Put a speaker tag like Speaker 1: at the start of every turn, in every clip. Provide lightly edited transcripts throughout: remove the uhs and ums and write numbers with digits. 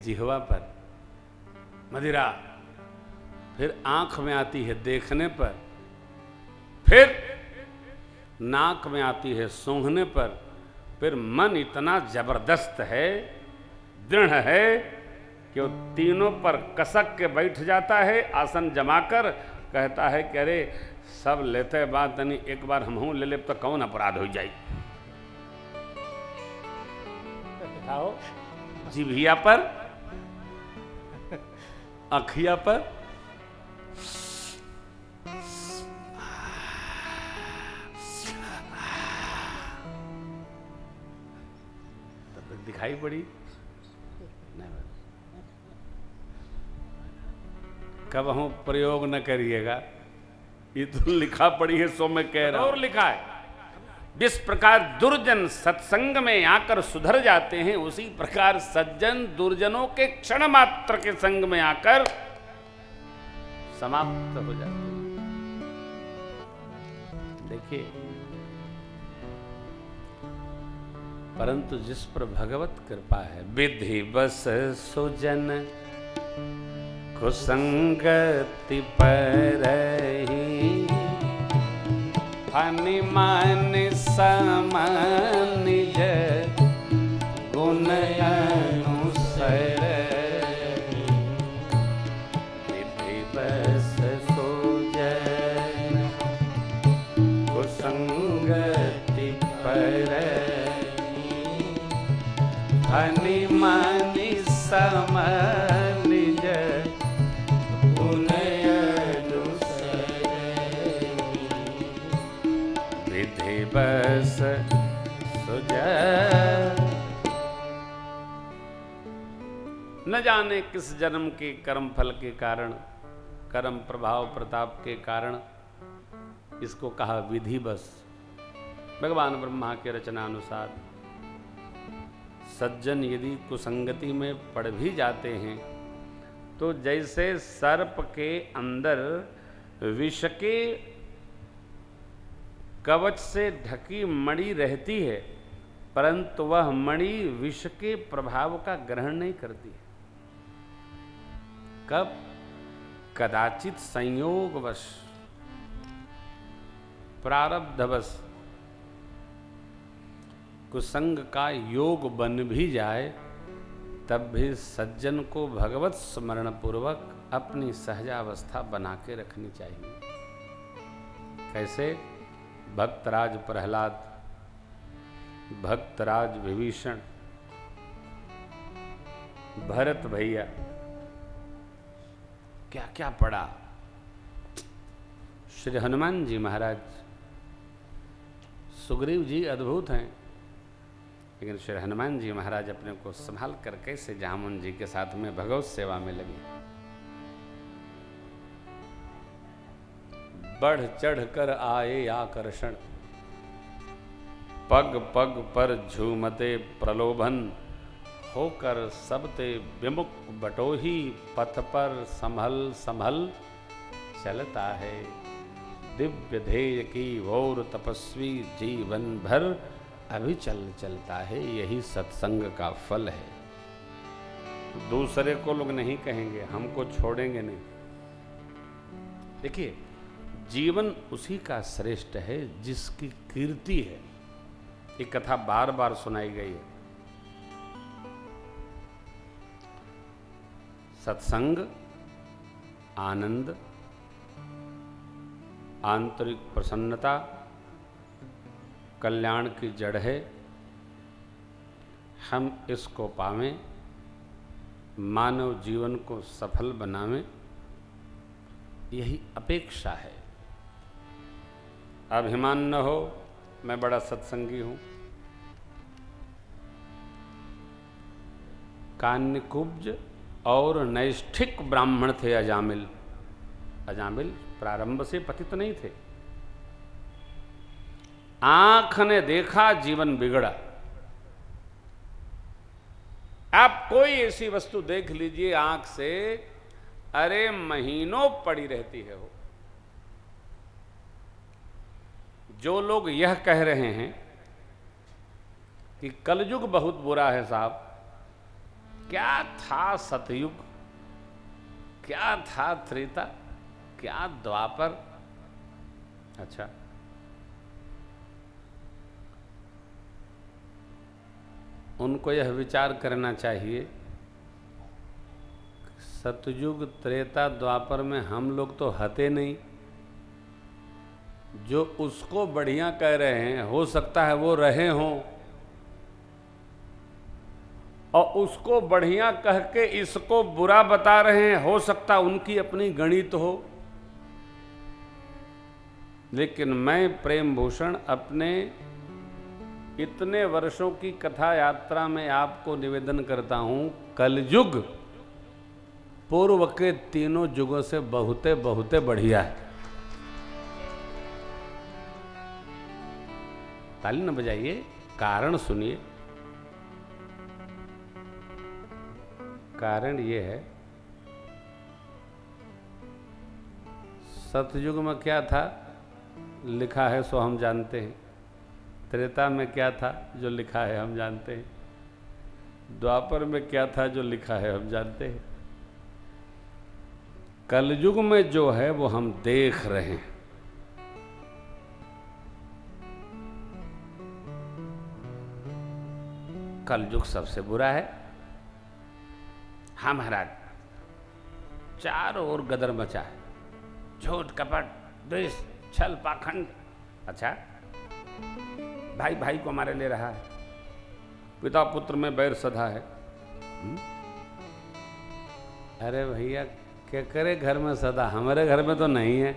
Speaker 1: जिह्वा पर मदिरा, फिर आंख में आती है देखने पर, फिर नाक में आती है सूंघने पर, फिर मन इतना जबरदस्त है, दृढ़ है कि वो तीनों पर कसक के बैठ जाता है आसन जमाकर, कहता है कि अरे सब लेते बात नहीं, एक बार हमहू ले ले तो कौन अपराध हो जाए। दिखाओ जिभिया पर, अखिया पर, दिखाई पड़ी नहीं, कब हम प्रयोग न करिएगा, ये तो लिखा पड़ी है सो मैं कह रहा हूं। और लिखा है जिस प्रकार दुर्जन सत्संग में आकर सुधर जाते हैं, उसी प्रकार सज्जन दुर्जनों के क्षण मात्र के संग में आकर समाप्त हो जाते हैं। देखिए, परंतु जिस पर भगवत कृपा है, विधि बस सुजन कुसंगति परहि, फनि मन सम निज गुण अनुसर, विधि बस सुजन कुसंगति परहि, फनि मन सम निज गुण अनुसर, विधि बस सुजन। न जाने किस जन्म के कर्म फल के कारण, कर्म प्रभाव प्रताप के कारण इसको कहा विधि बस। भगवान ब्रह्मा के रचनानुसार सज्जन यदि कुसंगति में पड़ भी जाते हैं तो जैसे सर्प के अंदर विष के कवच से ढकी मणि रहती है, परंतु वह मणि विष के प्रभाव का ग्रहण नहीं करती है। कब? कदाचित संयोगवश, प्रारब्धवश कुसंग का योग बन भी जाए, तब भी सज्जन को भगवत स्मरण पूर्वक अपनी सहजावस्था बना के रखनी चाहिए। कैसे? भक्तराज प्रहलाद, भक्तराज विभीषण, भरत भैया, क्या क्या पढ़ा। श्री हनुमान जी महाराज, सुग्रीव जी अद्भुत हैं, लेकिन श्री हनुमान जी महाराज अपने को संभाल कर कैसे जामुन जी के साथ में भगवत सेवा में लगे। बढ़ चढ़ कर आए आकर्षण, पग पग पर झूमते प्रलोभन, होकर सबते विमुख बटोही, पथ पर संभल संभल चलता है। दिव्य ध्येय की ओर तपस्वी जीवन भर अभिचल चलता है, यही सत्संग का फल है। दूसरे को लोग नहीं कहेंगे, हमको छोड़ेंगे नहीं। देखिए, जीवन उसी का श्रेष्ठ है जिसकी कीर्ति है। ये कथा बार बार सुनाई गई है। सत्संग आनंद, आंतरिक प्रसन्नता, कल्याण की जड़ है। हम इसको पावें, मानव जीवन को सफल बनावें, यही अपेक्षा है। अभिमान न हो मैं बड़ा सत्संगी हूं। कान्यकुब्ज और नैष्ठिक ब्राह्मण थे अजामिल। अजामिल प्रारंभ से पतित नहीं थे। आंख ने देखा, जीवन बिगड़ा। आप कोई ऐसी वस्तु देख लीजिए आंख से, अरे महीनों पड़ी रहती है वो। जो लोग यह कह रहे हैं कि कलयुग बहुत बुरा है साहब, क्या था सतयुग, क्या था त्रेता, क्या द्वापर। अच्छा, उनको यह विचार करना चाहिए, सतयुग त्रेता द्वापर में हम लोग तो हते नहीं। जो उसको बढ़िया कह रहे हैं हो सकता है वो रहे हों, और उसको बढ़िया कह के इसको बुरा बता रहे हैं, हो सकता उनकी अपनी गणित हो। लेकिन मैं प्रेम भूषण अपने इतने वर्षों की कथा यात्रा में आपको निवेदन करता हूं, कलयुग पूर्व के तीनों युगों से बहुते बहुते बढ़िया है। ताली न बजाइए, कारण सुनिए। कारण ये है, सतयुग में क्या था लिखा है सो हम जानते हैं, त्रेता में क्या था जो लिखा है हम जानते हैं, द्वापर में क्या था जो लिखा है हम जानते हैं, कलयुग में जो है वो हम देख रहे हैं। कलयुग सबसे बुरा है। हाँ महाराज, चारों ओर गदर मचा है, झूठ कपट द्वेष छल पाखंड। अच्छा, भाई भाई को मारे ले रहा है, पिता पुत्र में बैर सधा है। अरे भैया क्या करे घर में सदा, हमारे घर में तो नहीं है।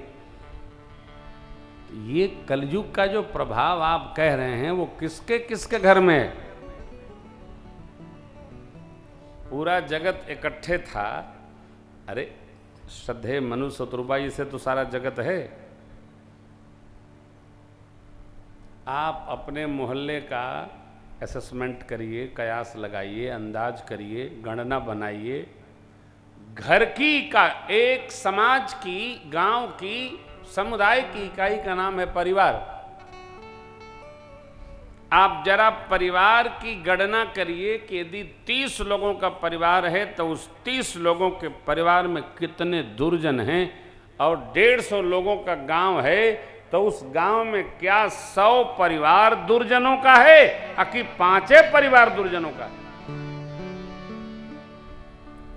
Speaker 1: ये कलयुग का जो प्रभाव आप कह रहे हैं वो किसके किसके घर में है? पूरा जगत इकट्ठे था। अरे श्रद्धेय मनु शत्रुबाई से तो सारा जगत है। आप अपने मोहल्ले का असेसमेंट करिए, कयास लगाइए, अंदाज करिए, गणना बनाइए। घर की का एक समाज की, गांव की, समुदाय की इकाई का नाम है परिवार। आप जरा परिवार की गणना करिए कि यदि 30 लोगों का परिवार है तो उस 30 लोगों के परिवार में कितने दुर्जन हैं, और 150 लोगों का गांव है तो उस गांव में क्या 100 परिवार दुर्जनों का है, कि 5 परिवार दुर्जनों का है?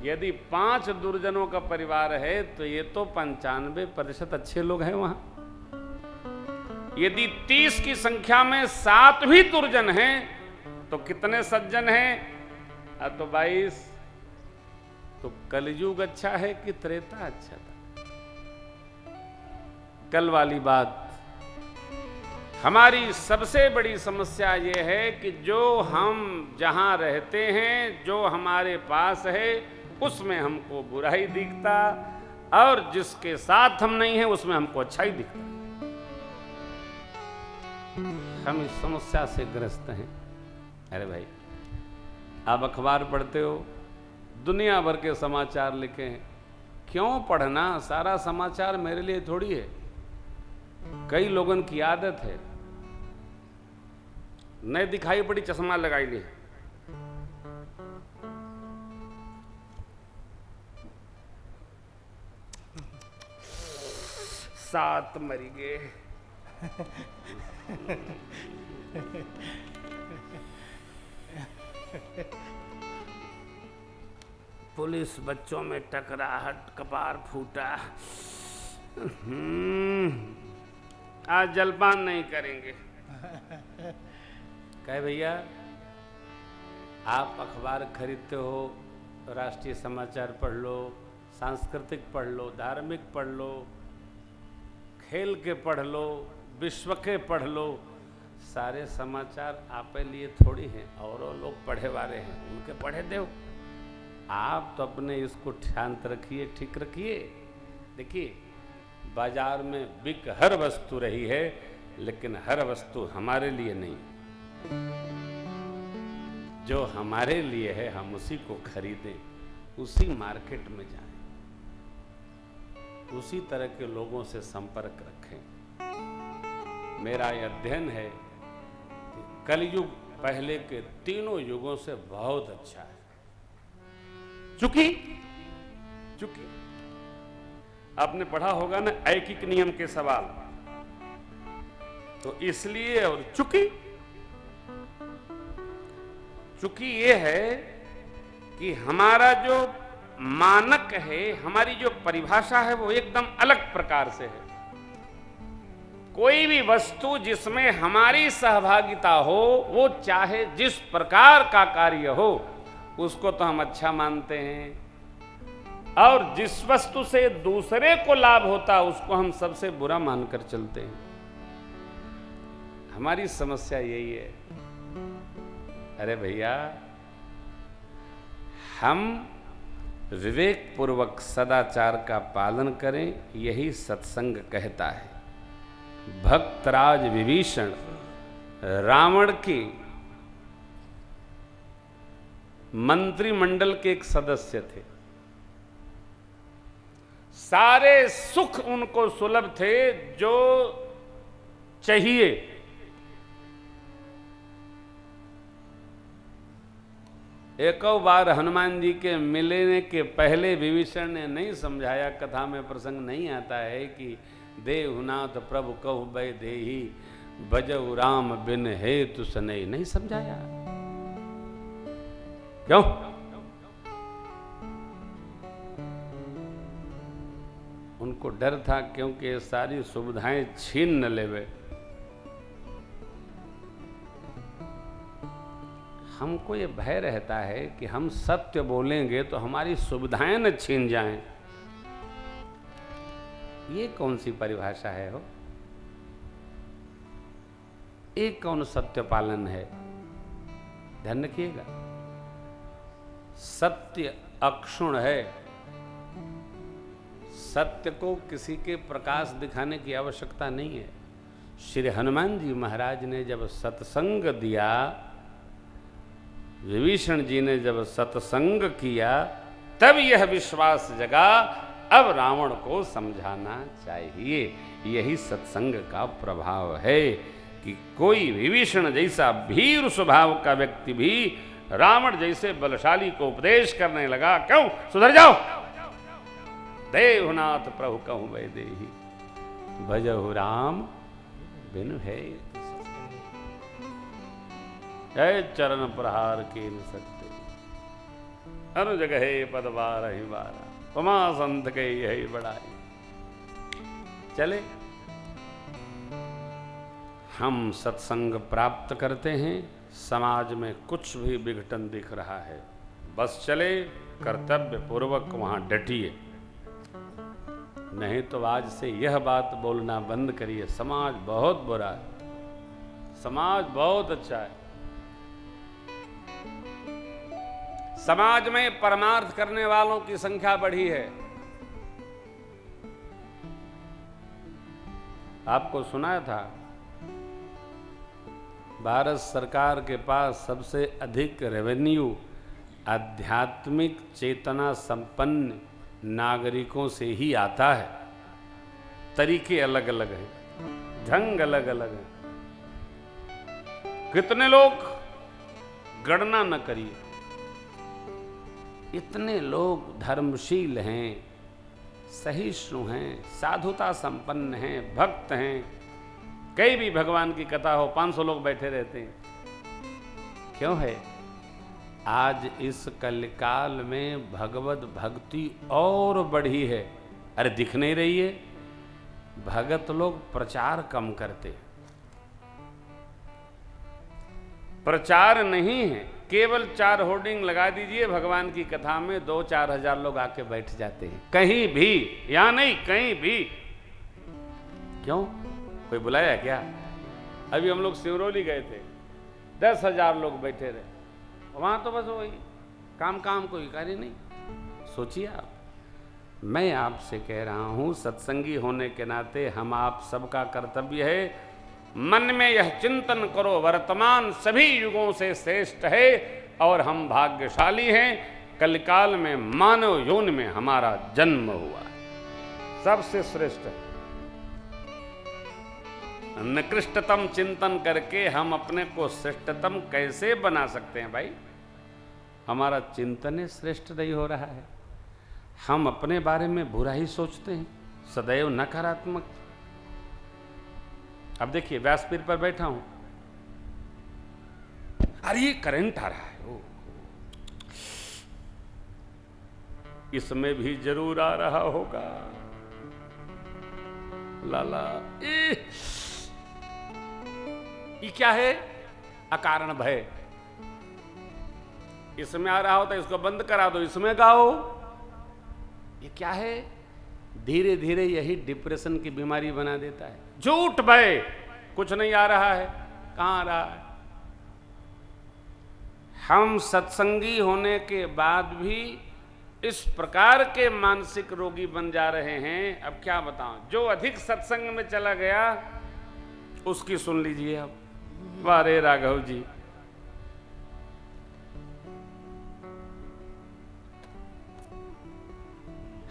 Speaker 1: यदि 5 दुर्जनों का परिवार है तो ये तो 95% अच्छे लोग हैं वहां। यदि 30 की संख्या में 7 भी दुर्जन हैं तो कितने सज्जन हैं? तो 22। तो कलयुग अच्छा है कि त्रेता अच्छा था? कल वाली बात, हमारी सबसे बड़ी समस्या यह है कि जो हम जहां रहते हैं, जो हमारे पास है, उसमें हमको बुराई दिखता, और जिसके साथ हम नहीं हैं उसमें हमको अच्छाई दिखता। हम इस समस्या से ग्रस्त हैं। अरे भाई, आप अखबार पढ़ते हो, दुनिया भर के समाचार लिखे हैं। क्यों पढ़ना? सारा समाचार मेरे लिए थोड़ी है। कई लोगों की आदत है, नहीं दिखाई पड़ी चश्मा लगाई ली। सात मरी गए। पुलिस बच्चों में टकराहट, कपार फूटा। आज जलपान नहीं करेंगे। कहे भैया, आप अखबार खरीदते हो, राष्ट्रीय समाचार पढ़ लो, सांस्कृतिक पढ़ लो, धार्मिक पढ़ लो, खेल के पढ़ लो, विश्व के पढ़ लो, सारे समाचार आप लिए थोड़ी हैं, और लोग पढ़े वाले हैं, उनके पढ़े दो। आप तो अपने इसको शांत रखिए, ठीक रखिए। देखिए, बाजार में बिक हर वस्तु रही है, लेकिन हर वस्तु हमारे लिए नहीं। जो हमारे लिए है हम उसी को खरीदें, उसी मार्केट में जाएं, उसी तरह के लोगों से संपर्क रखें। मेरा यह अध्ययन है कि कलयुग पहले के तीनों युगों से बहुत अच्छा है। चूंकि चूंकि आपने पढ़ा होगा ना ऐकिक नियम के सवाल, तो इसलिए, और चूंकि ये है कि हमारा जो मानक है, हमारी जो परिभाषा है वो एकदम अलग प्रकार से है। कोई भी वस्तु जिसमें हमारी सहभागिता हो, वो चाहे जिस प्रकार का कार्य हो, उसको तो हम अच्छा मानते हैं, और जिस वस्तु से दूसरे को लाभ होता उसको हम सबसे बुरा मानकर चलते हैं। हमारी समस्या यही है। अरे भैया, हम विवेक पूर्वक सदाचार का पालन करें, यही सत्संग कहता है। भक्तराज विभीषण रावण के मंत्रिमंडल के एक सदस्य थे। सारे सुख उनको सुलभ थे जो चाहिए। एक बार हनुमान जी के मिलने के पहले विभीषण ने नहीं समझाया, कथा में प्रसंग नहीं आता है कि देहुनाथ प्रभु कहु बै देही भजऊ राम बिन हेतु सनई, नहीं समझाया। क्यों? उनको डर था, क्योंकि ये सारी सुविधाएं छीन न लेवे। हमको ये भय रहता है कि हम सत्य बोलेंगे तो हमारी सुविधाएं न छीन जाएं। ये कौन सी परिभाषा है हो? एक कौन सत्य पालन है? ध्यान रखिएगा, सत्य अक्षुण है। सत्य को किसी के प्रकाश दिखाने की आवश्यकता नहीं है। श्री हनुमान जी महाराज ने जब सत्संग दिया, विभीषण जी ने जब सत्संग किया, तब यह विश्वास जगा अब रावण को समझाना चाहिए। यही सत्संग का प्रभाव है कि कोई विभीषण जैसा भीर स्वभाव का व्यक्ति भी रावण जैसे बलशाली को उपदेश करने लगा, क्यों सुधर जाओ, देहुनाथ प्रभु कहूं बै देही भजहु राम बिनु है, जय चरण प्रहार के न सकते, अनुजगहे पद बारहि बारा, पमा संत के यही बढ़ाई। चले, हम सत्संग प्राप्त करते हैं, समाज में कुछ भी विघटन दिख रहा है, बस चले कर्तव्य पूर्वक वहां डटिए। नहीं तो आज से यह बात बोलना बंद करिए, समाज बहुत बुरा है, समाज बहुत अच्छा है। समाज में परमार्थ करने वालों की संख्या बढ़ी है। आपको सुनाया था, भारत सरकार के पास सबसे अधिक रेवेन्यू आध्यात्मिक चेतना संपन्न नागरिकों से ही आता है। तरीके अलग अलग हैं, ढंग अलग अलग है। कितने लोग, गणना न करिए, इतने लोग धर्मशील हैं, सहिष्णु हैं, साधुता संपन्न हैं, भक्त हैं। कई भी भगवान की कथा हो, 500 लोग बैठे रहते हैं। क्यों है? आज इस कलिकाल में भगवत भक्ति और बढ़ी है। अरे दिख नहीं रही है? भगत लोग प्रचार कम करते, प्रचार नहीं है, केवल 4 होर्डिंग लगा दीजिए भगवान की कथा में, 2-4 हजार लोग आके बैठ जाते हैं, कहीं भी, या नहीं कहीं भी। क्यों? कोई बुलाया क्या? अभी हम लोग सिवरोली गए थे, 10,000 लोग बैठे रहे वहां, तो बस वही काम कोई कार्य नहीं। सोचिए आप, मैं आपसे कह रहा हूं, सत्संगी होने के नाते हम आप सबका कर्तव्य है, मन में यह चिंतन करो, वर्तमान सभी युगों से श्रेष्ठ है और हम भाग्यशाली हैं। कलिकाल में मानव योनि में हमारा जन्म हुआ है, सबसे श्रेष्ठ है। निकृष्टतम चिंतन करके हम अपने को श्रेष्ठतम कैसे बना सकते हैं भाई? हमारा चिंतन श्रेष्ठ नहीं हो रहा है। हम अपने बारे में बुरा ही सोचते हैं, सदैव नकारात्मक। अब देखिए व्यासपीठ पर बैठा हूं, अरे ये करंट आ रहा है, इसमें भी जरूर आ रहा होगा, लाला ये क्या है? अकारण भय। इसमें आ रहा होता, इसको बंद करा दो, इसमें गाओ। ये क्या है? धीरे धीरे यही डिप्रेशन की बीमारी बना देता है। झूठ भय, कुछ नहीं आ रहा है, कहां आ रहा है? हम सत्संगी होने के बाद भी इस प्रकार के मानसिक रोगी बन जा रहे हैं। अब क्या बताऊं, जो अधिक सत्संग में चला गया उसकी सुन लीजिए। अब वारे राघव जी,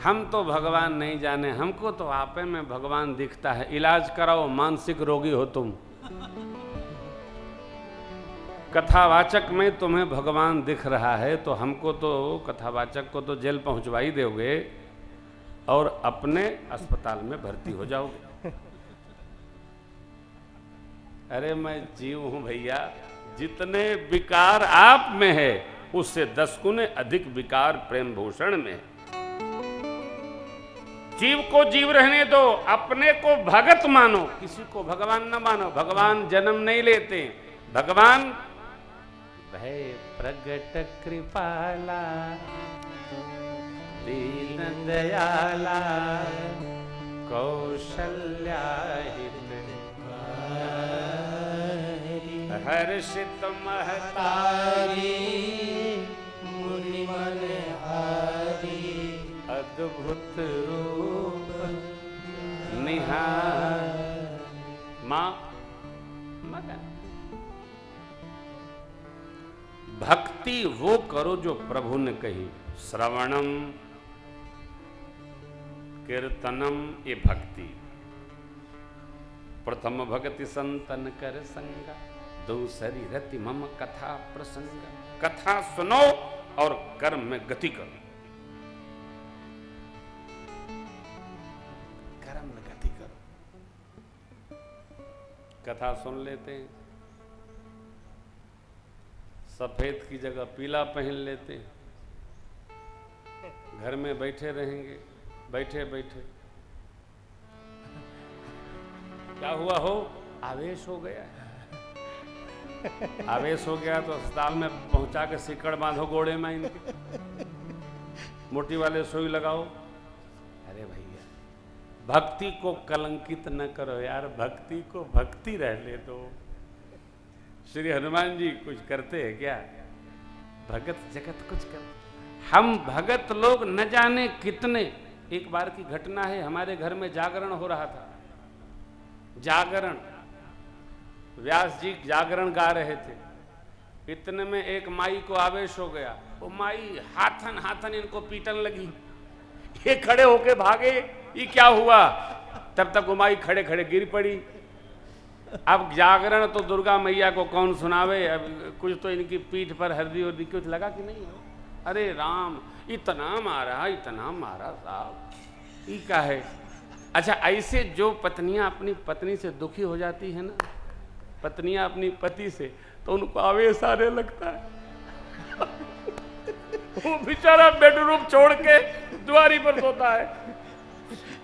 Speaker 1: हम तो भगवान नहीं जाने, हमको तो आपे में भगवान दिखता है। इलाज कराओ, मानसिक रोगी हो तुम। कथावाचक में तुम्हें भगवान दिख रहा है, तो हमको तो, कथावाचक को तो जेल पहुंचवा ही दोगे और अपने अस्पताल में भर्ती हो जाओगे। अरे मैं जीव हूं भैया, जितने विकार आप में है उससे 10 गुने अधिक विकार प्रेम भूषण में है। जीव को जीव रहने दो, अपने को भगत मानो, किसी को भगवान न मानो। भगवान जन्म नहीं लेते, भगवान भय प्रगट कृपाला दीन दयाला कौशल्या हित हर्षित महतारी मुनि मनहारी अद्भुत रूप निहार। मां मगन। भक्ति वो करो जो प्रभु ने कही। श्रवणम कीर्तनम, ये भक्ति। प्रथम भक्ति संतन कर संगा, दूसरी रति मम कथा प्रसंग। कथा सुनो और कर्म में गति करो। कर्म में गति करो। कथा सुन लेते हैं, सफेद की जगह पीला पहन लेते हैं, घर में बैठे रहेंगे, बैठे बैठे क्या हुआ हो, आवेश हो गया है। आवेश हो गया तो अस्पताल में पहुंचा के सिकड़ बांधो गोड़े में इनके, मोटी वाले सुई लगाओ। अरे भैया, भक्ति को कलंकित न करो यार, भक्ति को भक्ति रहने दो। श्री हनुमान जी कुछ करते हैं क्या? भगत जगत कुछ करते। हम भगत लोग न जाने कितने। एक बार की घटना है, हमारे घर में जागरण हो रहा था। जागरण, व्यास जी जागरण गा रहे थे। इतने में एक माई को आवेश हो गया। वो माई हाथन हाथन इनको पीटन लगी। ये खड़े होके भागे, ये क्या हुआ? तब तक वो माई खड़े खड़े गिर पड़ी। अब जागरण तो दुर्गा मैया को कौन सुनावे? अब कुछ तो इनकी पीठ पर हल्दी और कुछ लगा कि नहीं? अरे राम, इतना मारा, इतना मारा साहब, ये क्या है? अच्छा, ऐसे जो पत्नियां अपनी पत्नी से दुखी हो जाती है ना, पत्नियां अपनी पति से, तो उनको आवेश आने लगता है। वो बेचारा बेडरूम छोड़ के द्वारी पर सोता है।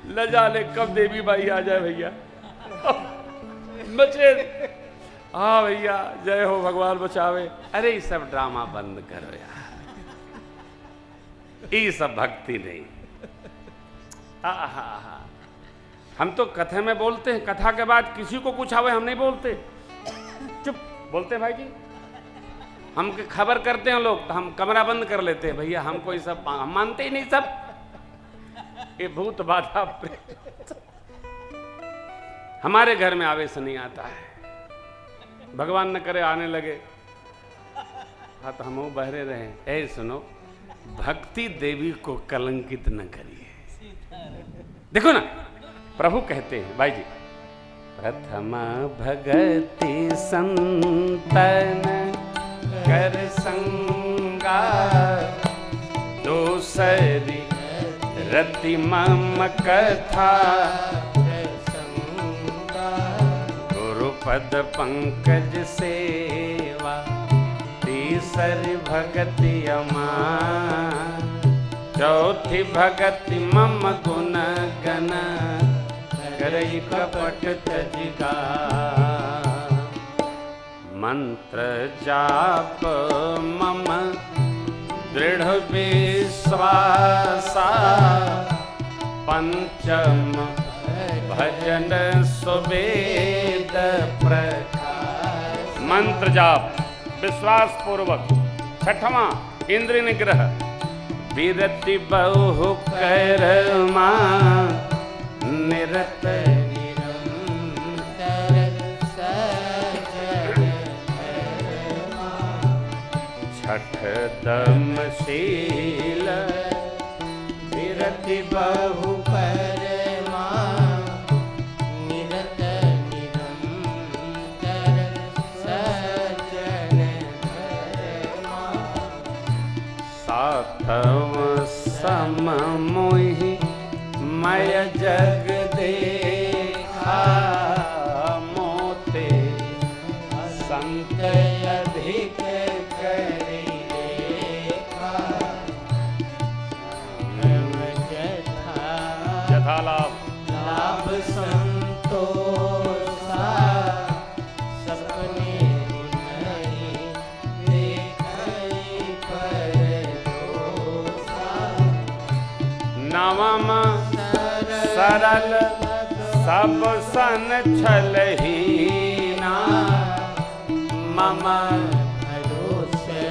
Speaker 1: लजा ले कब देवी बाई आ जाए भैया, बचे। हाँ भैया, जय हो, भगवान बचावे। अरे ये सब ड्रामा बंद करो यार, ये सब भक्ति नहीं। हम तो कथा में बोलते हैं, कथा के बाद किसी को कुछ आवे हम नहीं बोलते, चुप बोलते हैं भाई जी। हम खबर करते हैं लोग तो हम कमरा बंद कर लेते हैं। भैया हमको ये सब हम मानते ही नहीं। सब ये भूत बाधा प्रेत हमारे घर में आवेश नहीं आता है। भगवान न करे आने लगे, हाँ तो हम बहरे रहे। ऐ सुनो, भक्ति देवी को कलंकित न करिए। देखो ना, प्रभु कहते हैं भाई जी, प्रथम भगति संतन कर संगा, का दूसरी रति मम कथा गुरुपद पंकज सेवा तीसरी भगति अमान चौथी भगति मम गुण गण करई कपट तजिगा मंत्र जाप मम दृढ़ विश्वासा पंचम भजन सुवेद प्रकाश। मंत्र जाप विश्वास पूर्वक। छठवां इंद्रिय निग्रह विरति बहु कर्मा निरत छठ दमशील विरति बहु परमा निरत निरंतर सजन धर्मा सातव सम मोहि मय जग देखा मोते संत अधिक लाभ लाभ संतोषा सपने नहीं देखई पर दोषा नवम सरल सब सन छलहीना मम भरोसे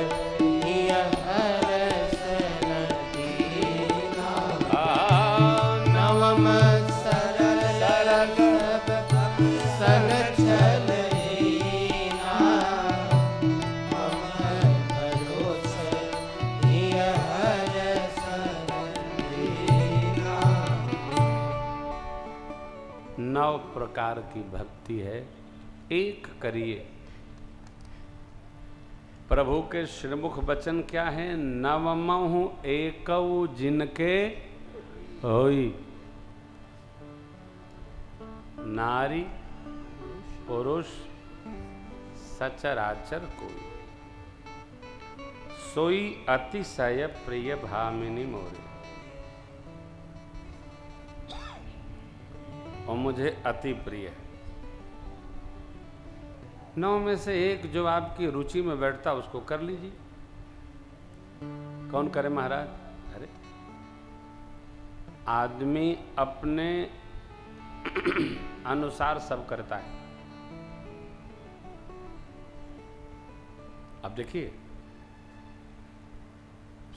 Speaker 1: नौ प्रकार की भक्ति है। एक करिए। प्रभु के श्रीमुख वचन क्या है? नवमहु एकौ जिनके होई नारी पुरुष सचराचर कोई सोई अतिशय प्रिय भामिनी मोरे। और मुझे अति प्रिय है। नौ में से एक जो आपकी रुचि में बैठता उसको कर लीजिए। कौन करे महाराज? अरे आदमी अपने अनुसार सब करता है। अब देखिए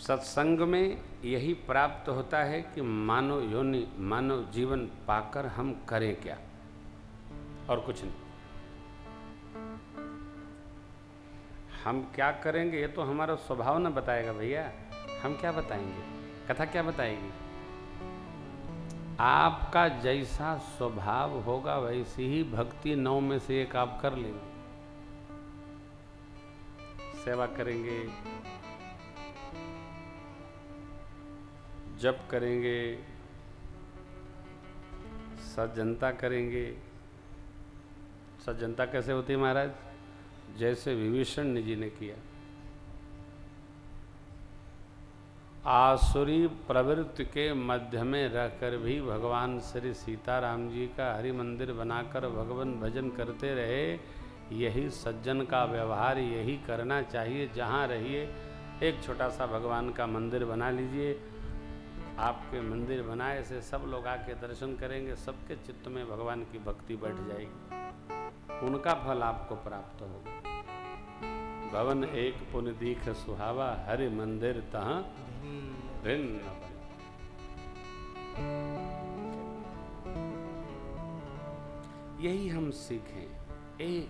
Speaker 1: सत्संग में यही प्राप्त होता है कि मानव योनि मानव जीवन पाकर हम करें क्या, और कुछ नहीं। हम क्या करेंगे ये तो हमारा स्वभाव न बताएगा भैया। हम क्या बताएंगे? कथा क्या बताएगी? आपका जैसा स्वभाव होगा वैसी ही भक्ति नौ में से एक आप कर लेंगे। सेवा करेंगे, जप करेंगे, सज्जनता करेंगे। सज्जनता कैसे होती है महाराज? जैसे विभीषण जी ने किया। आसुरी प्रवृत्ति के मध्य में रहकर भी भगवान श्री सीताराम जी का हरि मंदिर बनाकर भगवान भजन करते रहे। यही सज्जन का व्यवहार, यही करना चाहिए। जहाँ रहिए एक छोटा सा भगवान का मंदिर बना लीजिए। आपके मंदिर बनाए से सब लोग आके दर्शन करेंगे, सबके चित्त में भगवान की भक्ति बैठ जाएगी, उनका फल आपको प्राप्त होगा। भवन एक पुन दीख सुहावा, हरि मंदिर तहाँ भिन्न। यही हम सीखें। एक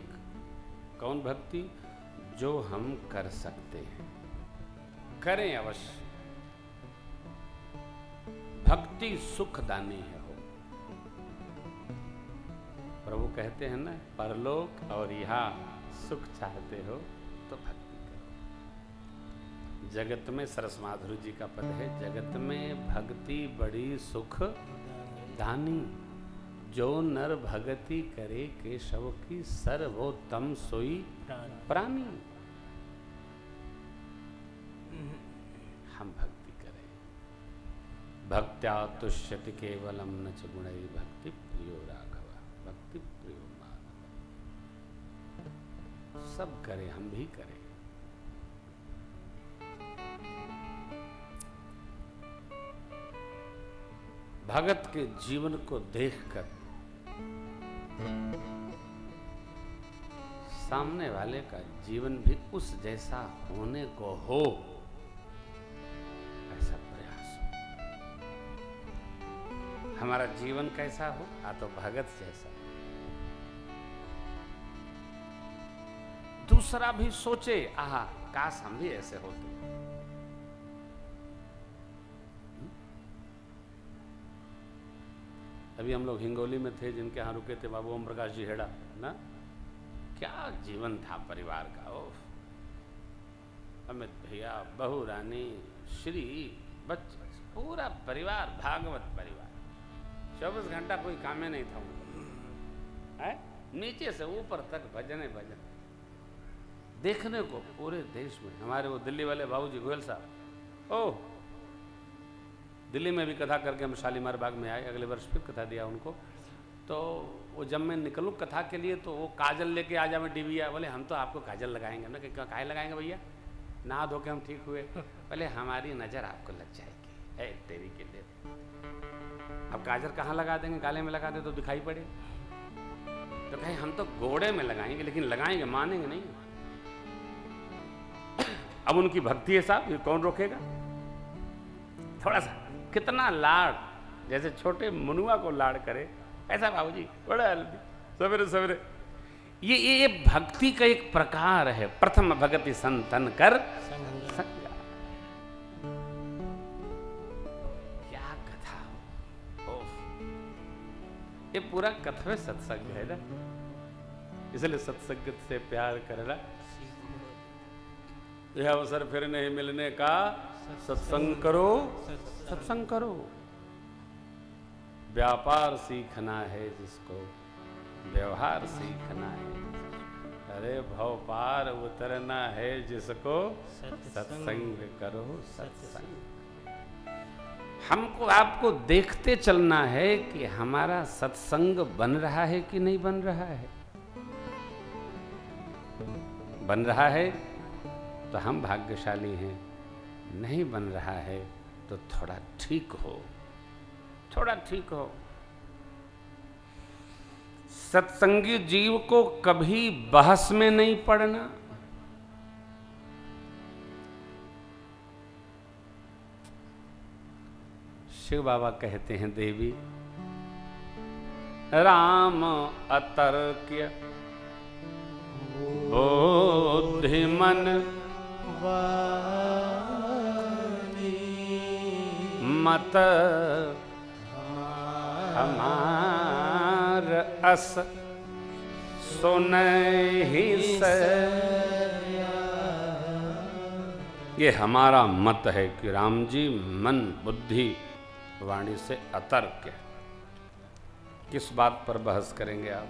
Speaker 1: कौन भक्ति? जो हम कर सकते हैं, करें अवश्य। भक्ति सुखदानी है हो। प्रभु कहते हैं ना, परलोक और यहाँ सुख चाहते हो तो भक्ति करो। जगत में सरस माधुरी जी का पद है, जगत में भक्ति बड़ी सुख दानी, जो नर भगति करे केशव की, सर्वोत्तम सोई प्राणी। हम भक्ति करें, भक्त्या तुष्यति केवलम न च गुणै, भक्ति प्रियो राघव, भक्ति प्रियो माधव। सब करें, हम भी करें। भगत के जीवन को देखकर सामने वाले का जीवन भी उस जैसा होने को हो, ऐसा प्रयास हो। हमारा जीवन कैसा हो, तो भगत जैसा। दूसरा भी सोचे, आहा काश हम भी ऐसे होते। अभी हम लोग हिंगोली में थे, जिनके यहाँ रुके थे बाबू ओम प्रकाश जी हेड़ा ना, क्या जीवन था परिवार का। ओफ, अमित भैया, बहू रानी, श्री, बच्चे, पूरा परिवार, भागवत परिवार। 24 घंटा कोई काम में नहीं था उनको, है नीचे से ऊपर तक भजन भजन देखने को पूरे देश में। हमारे वो दिल्ली वाले बाबूजी गोयल साहब, ओह, दिल्ली में भी कथा करके हम शालीमार बाग में आए, अगले वर्ष फिर कथा दिया उनको। तो वो जब मैं निकलूँ कथा के लिए, तो वो काजल लेके आ जा, मैं डिबिया, बोले हम तो आपको काजल लगाएंगे। हमने कहा काहे लगाएंगे भैया, नहा धो के हम ठीक हुए। बोले हमारी नज़र आपको लग जाएगी, है तेरी के लिए। अब काजल कहाँ लगा देंगे, गाले में लगा दे तो दिखाई पड़े। तो कहे हम तो गोड़े में लगाएंगे, लेकिन लगाएंगे, मानेंगे नहीं। अब उनकी भक्ति है साहब, ये कौन रोकेगा। थोड़ा सा, कितना लाड़, जैसे छोटे मनुआ को लाड़ करे, ऐसा बाबूजी बड़ा सवेरे सवेरे। ये भक्ति का एक प्रकार है। प्रथम भगति संतन कर संगा। क्या कथा हो, ये पूरा कथवे सत्संग है ना, इसलिए सत्संग से प्यार करना। यह अवसर फिर नहीं मिलने का, सत्संग करो, सत्संग करो। व्यापार सीखना है जिसको, व्यवहार सीखना है। अरे भव पार उतरना है जिसको, सत्संग करो, सत्संग। हमको आपको देखते चलना है कि हमारा सत्संग बन रहा है कि नहीं बन रहा है। बन रहा है तो हम भाग्यशाली हैं, नहीं बन रहा है तो थोड़ा ठीक हो, थोड़ा ठीक हो। सत्संगी जीव को कभी बहस में नहीं पड़ना। शिव बाबा कहते हैं, देवी राम अतर्क्य बुद्धिमन मत हमार अस सुनहि से। ये हमारा मत है कि राम जी मन बुद्धि वाणी से अतर्क है। किस बात पर बहस करेंगे आप,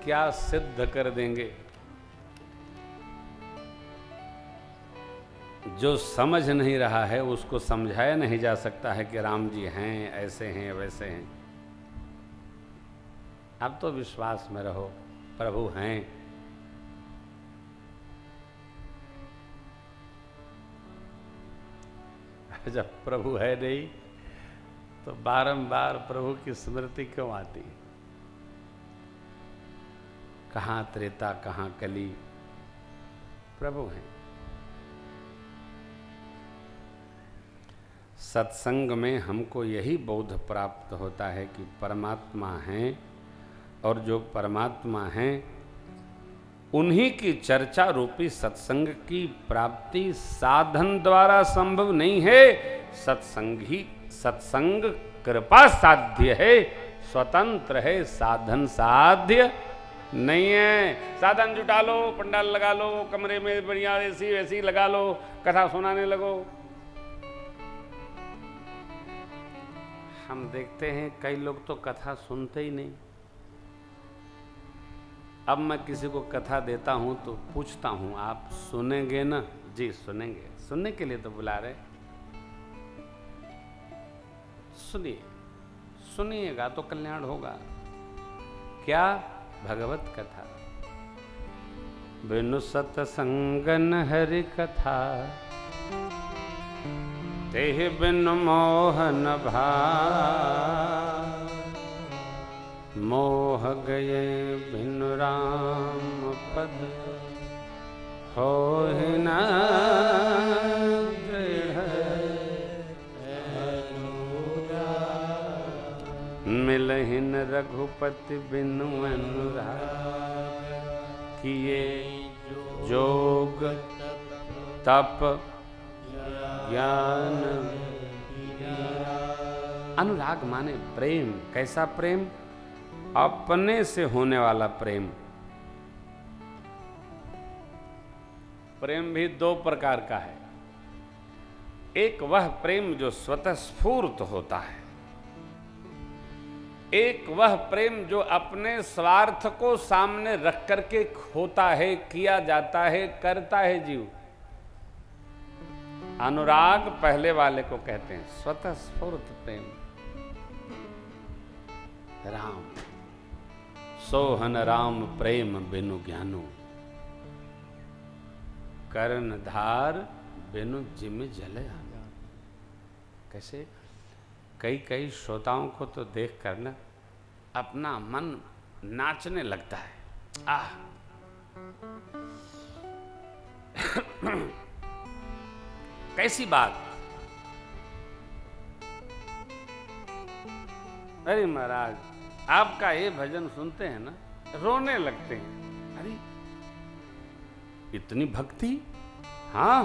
Speaker 1: क्या सिद्ध कर देंगे। जो समझ नहीं रहा है उसको समझाया नहीं जा सकता है कि राम जी हैं, ऐसे हैं, वैसे हैं। आप तो विश्वास में रहो, प्रभु हैं। जब प्रभु है नहीं तो बारंबार प्रभु की स्मृति क्यों आती। कहाँ त्रेता कहाँ कली, प्रभु हैं। सत्संग में हमको यही बोध प्राप्त होता है कि परमात्मा हैं, और जो परमात्मा हैं उन्हीं की चर्चा रूपी सत्संग की प्राप्ति साधन द्वारा संभव नहीं है। सत्संग कृपा साध्य है, स्वतंत्र है, साधन साध्य नहीं है। साधन जुटा लो, पंडाल लगा लो, कमरे में बढ़िया ऐसी वैसी लगा लो, कथा सुनाने लगो। हम देखते हैं कई लोग तो कथा सुनते ही नहीं। अब मैं किसी को कथा देता हूं तो पूछता हूं, आप सुनेंगे ना? जी सुनेंगे। सुनने के लिए तो बुला रहे। सुनिए, सुनिएगा तो कल्याण होगा। क्या? भगवत कथा। बिनु सतसंगन हरि कथा, तेह बिनु मोहन भाव। मोह गए बिनु राम पद, होहि न दृढ़ अनुराग। मिलहि न रघुपति बिनु अनुराग। किए जोग तप ज्ञान। अनुराग माने प्रेम। कैसा प्रेम? अपने से होने वाला प्रेम। प्रेम भी दो प्रकार का है। एक वह प्रेम जो स्वतःस्फूर्त होता है, एक वह प्रेम जो अपने स्वार्थ को सामने रख करके होता है, किया जाता है, करता है जीव। अनुराग पहले वाले को कहते हैं स्वतःस्फूर्त प्रेम। राम सोहन राम प्रेम बिनु ज्ञानो, कर्ण धार बिनु जिम जल आना। कैसे? कई श्रोताओं को तो देख कर ना अपना मन नाचने लगता है। आह कैसी बात! अरे महाराज, आपका ये भजन सुनते हैं ना, रोने लगते हैं। अरे इतनी भक्ति! हाँ,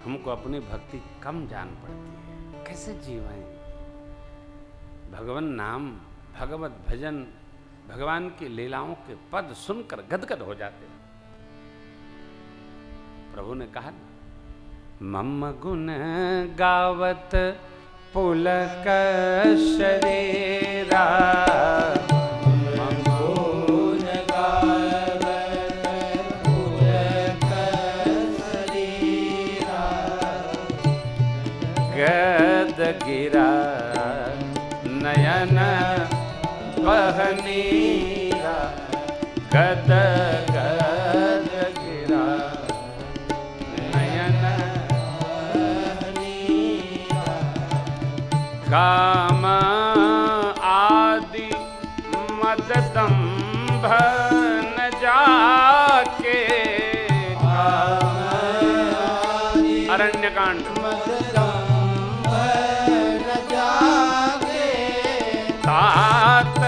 Speaker 1: हमको अपनी भक्ति कम जान पड़ती है। कैसे जीवाएं? भगवान नाम, भगवत भजन, भगवान की लीलाओं के पद सुनकर गदगद हो जाते हैं। प्रभु ने कहा ना, मम गुण गावत पुलक शरीरा। मम गुण गावत पुलक शरीरा। गद गिरा नयन बहनीरा। गद गद गिरा नयन बहनीरा। काम आदि मद दंभ न जाके। अरण्यकांड। तात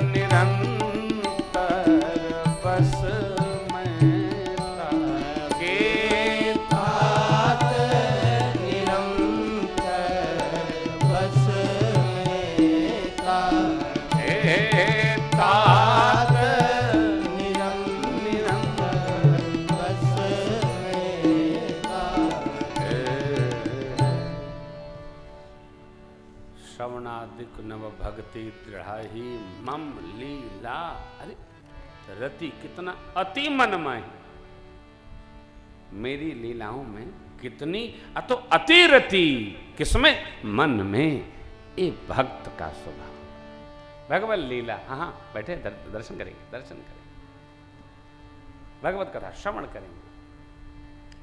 Speaker 1: निरंतर बस में ताके। तात निरंतर बस में ताके। तात निरंतर बस में ताके। श्रवणादिक नव भक्ति दृढ़ाही मम लीला। अरे रति कितना अति मनमय, मेरी लीलाओं में कितनी अतो अति रति। किसमें? मन में। ये भक्त का स्वभाव, भगवत लीला। हाँ, बैठे दर्शन करेंगे, दर्शन करेंगे, भगवत कथा श्रवण करेंगे,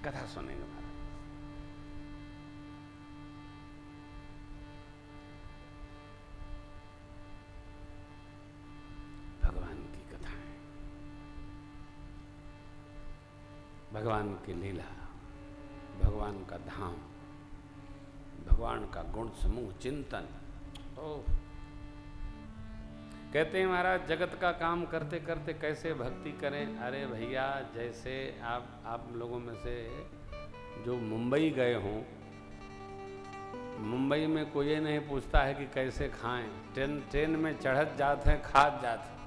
Speaker 1: कथा सुनेंगे। भगवान की लीला, भगवान का धाम, भगवान का गुण समूह चिंतन। ओह, कहते हैं महाराज जगत का काम करते करते कैसे भक्ति करें। अरे भैया, जैसे आप लोगों में से जो मुंबई गए हों, मुंबई में कोई ये नहीं पूछता है कि कैसे खाएं, ट्रेन में चढ़त जाते हैं, खात जाते हैं,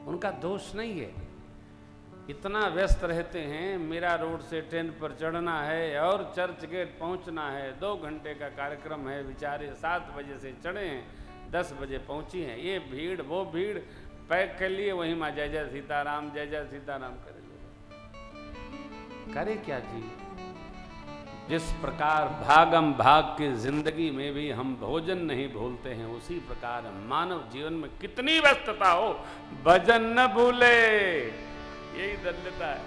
Speaker 1: उनका दोष नहीं है। इतना व्यस्त रहते हैं, मीरा रोड से ट्रेन पर चढ़ना है और चर्च गेट पहुंचना है, 2 घंटे का कार्यक्रम है, बेचारे 7 बजे से चढ़े हैं, 10 बजे पहुंची हैं, ये भीड़ वो भीड़, पैक कर लिए, वहीं माँ जय जय सीताराम करे लोग। करे क्या जी? जिस प्रकार भागम भाग की जिंदगी में भी हम भोजन नहीं भूलते हैं, उसी प्रकार मानव जीवन में कितनी व्यस्तता हो, भजन न भूले, यही दलिता है।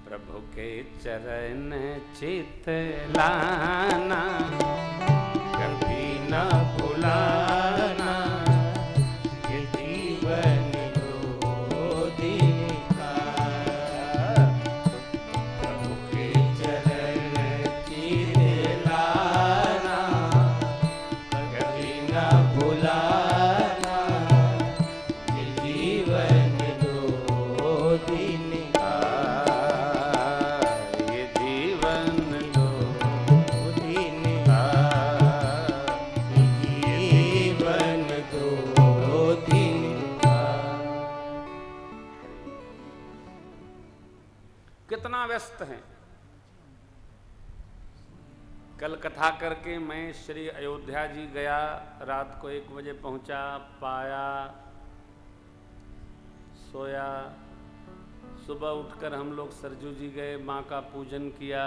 Speaker 1: प्रभु के चरण चित लाना, कभी न भुलाना, ये जीवन कितना व्यस्त हैं। कल कथा करके मैं श्री अयोध्या जी गया, रात को 1 बजे पहुंचा, पाया, सोया, सुबह उठकर हम लोग सरजू जी गए, माँ का पूजन किया,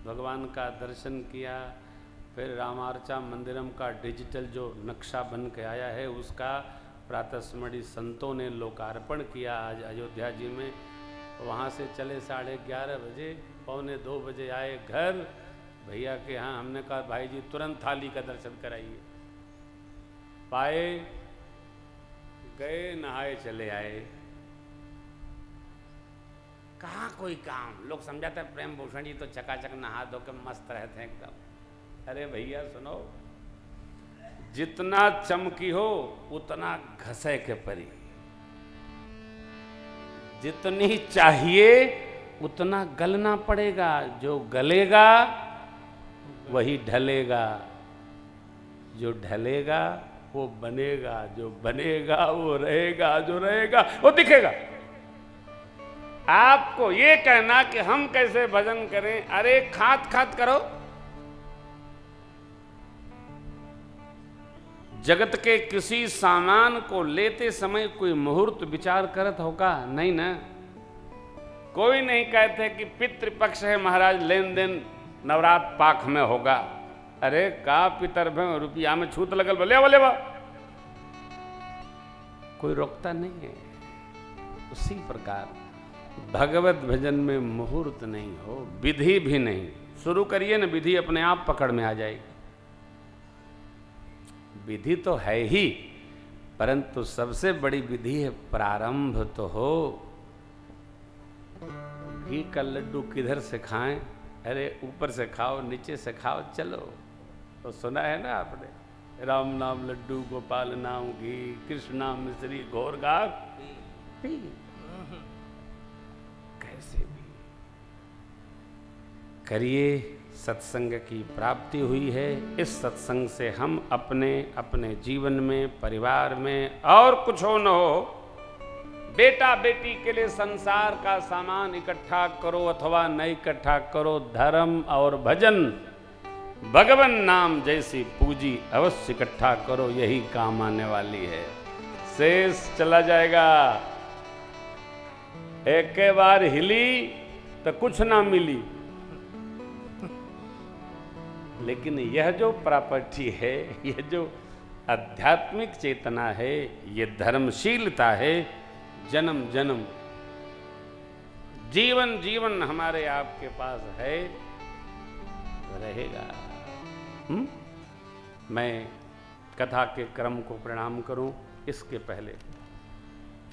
Speaker 1: भगवान का दर्शन किया, फिर रामार्चा मंदिरम का डिजिटल जो नक्शा बन के आया है उसका प्रातस्मरणीय संतों ने लोकार्पण किया आज अयोध्या जी में। वहाँ से चले 11:30 बजे, 1:45 बजे आए घर भैया के यहाँ। हमने कहा भाई जी तुरंत थाली का दर्शन कराइए। पाए, गए, नहाए, चले आए। कहाँ कोई काम, लोग समझाते हैं प्रेम भूषण जी तो चकाचक नहा धो के मस्त रहते हैं एकदम। अरे भैया सुनो, जितना चमकी हो उतना घसे के परी, जितनी चाहिए उतना गलना पड़ेगा, जो गलेगा वही ढलेगा, जो ढलेगा वो बनेगा, जो बनेगा वो रहेगा, जो रहेगा वो दिखेगा। आपको ये कहना कि हम कैसे भजन करें, अरे खात खात करो। जगत के किसी सामान को लेते समय कोई मुहूर्त विचार करत होगा? नहीं ना। कोई नहीं कहते कि पितृपक्ष है महाराज, लेन देन नवरात्र पाक में होगा। अरे का पितर में रुपया में छूत लगल बोले बोले बा, कोई रोकता नहीं है। उसी प्रकार भगवत भजन में मुहूर्त नहीं हो, विधि भी नहीं। शुरू करिए ना, विधि अपने आप पकड़ में आ जाएगी। विधि तो है ही, परंतु सबसे बड़ी विधि है प्रारंभ तो हो। घी का लड्डू किधर से खाएं? अरे ऊपर से खाओ, नीचे से खाओ, चलो। तो सुना है ना आपने, राम नाम लड्डू, गोपाल नाम घी, कृष्ण नाम मिश्री, घोर गाग पी। कैसे भी करिए, सत्संग की प्राप्ति हुई है। इस सत्संग से हम अपने अपने जीवन में, परिवार में, और कुछ हो न हो, बेटा बेटी के लिए संसार का सामान इकट्ठा करो अथवा न इकट्ठा करो, धर्म और भजन, भगवान नाम जैसी पूंजी अवश्य इकट्ठा करो, यही काम आने वाली है। शेष चला जाएगा। एक बार हिली तो कुछ ना मिली, लेकिन यह जो प्रॉपर्टी है, यह जो आध्यात्मिक चेतना है, ये धर्मशीलता है, जन्म जन्म जीवन जीवन हमारे आपके पास है, रहेगा। मैं कथा के क्रम को प्रणाम करूं इसके पहले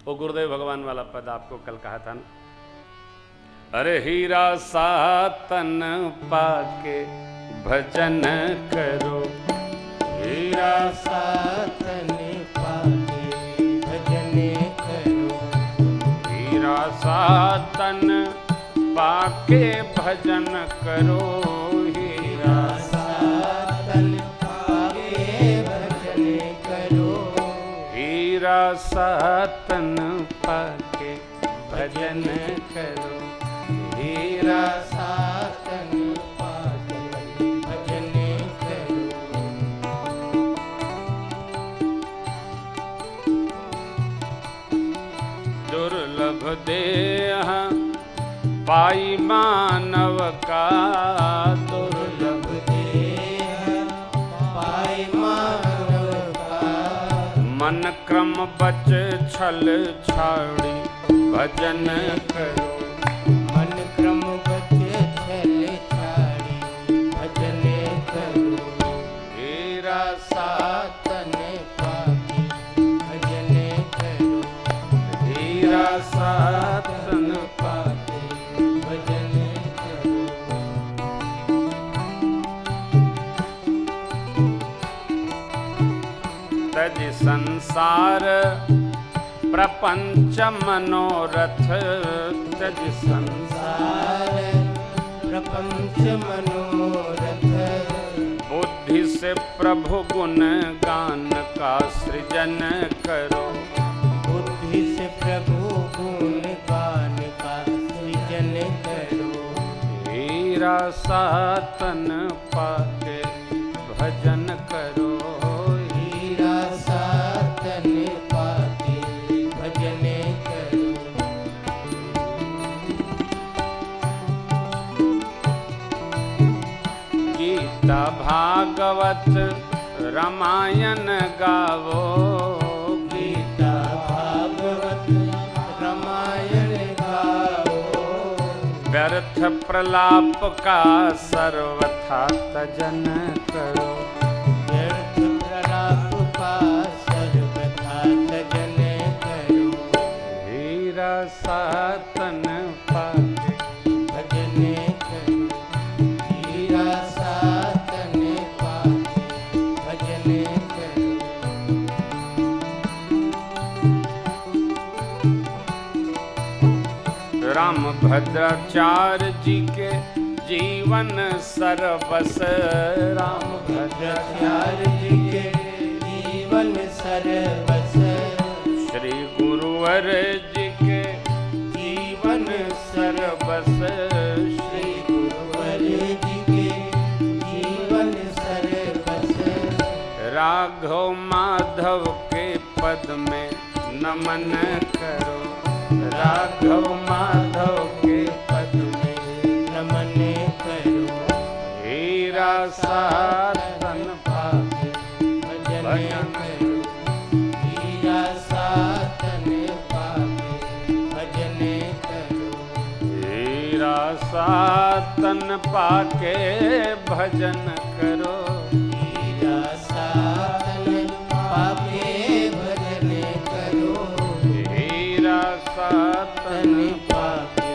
Speaker 1: वो गुरुदेव भगवान वाला पद आपको कल कहा था ना, अरे हीरा सातन पाके भजन करो, हीरा सातन पाके भजन करो, हीरा सातन पाके भजन करो, हीरा
Speaker 2: सातन पाके भजन करो,
Speaker 1: हीरा सातन पाके भजन करो, हीरा
Speaker 2: सातन पाके भजन करो।
Speaker 1: दुर्लभ देह पाई मानव का,
Speaker 2: दुर्लभ देह पाई मानव का,
Speaker 1: मन क्रम बच छल छाड़ी भजन करो,
Speaker 2: मन क्रम बचे छल छाड़ी भजन करो,
Speaker 1: हीरा
Speaker 2: सातन पाके भजन करो,
Speaker 1: हीरा सातन
Speaker 2: पाके भजन करो।
Speaker 1: तज संसार प्रपंच मनोरथ, तज
Speaker 2: संसार प्रपंच मनोरथ,
Speaker 1: बुद्धि से प्रभु गुण गान का सृजन करो,
Speaker 2: बुद्धि से प्रभु गुण गान का सृजन करो,
Speaker 1: हीरा सातन पाके भजन करो,
Speaker 2: हीरा सातन पाके भजन करो।
Speaker 1: गीता भागवत रामायण गावो,
Speaker 2: गीता भागवत रामायण गाओ,
Speaker 1: व्यर्थ प्रलाप का सर्वथा तजन करो,
Speaker 2: व्यर्थ प्रलाप का सर्वथा तजन करो,
Speaker 1: हीरा सातन पाके
Speaker 2: भजन करो, हीरा सातन पाके भजन करो।
Speaker 1: राम भद्राचार्य जी के जीवन सरबस, राम
Speaker 2: भद्राचार्य जी के जीवन सर्वस,
Speaker 1: श्री गुरुवर जी के जीवन सरबस,
Speaker 2: श्री गुरुवर जी के जीवन सर्वस,
Speaker 1: राघव माधव के पद में नमन करो, राघव माधव के पद में
Speaker 2: नमन करो,
Speaker 1: हीरा सातन पाके
Speaker 2: भजन करो, हीरा सातन पाके भजन करो,
Speaker 1: हीरा सातन पाके भजन करो,
Speaker 2: हीरा सातन पाके भजन करो,
Speaker 1: हीरा सातन
Speaker 2: तन पाके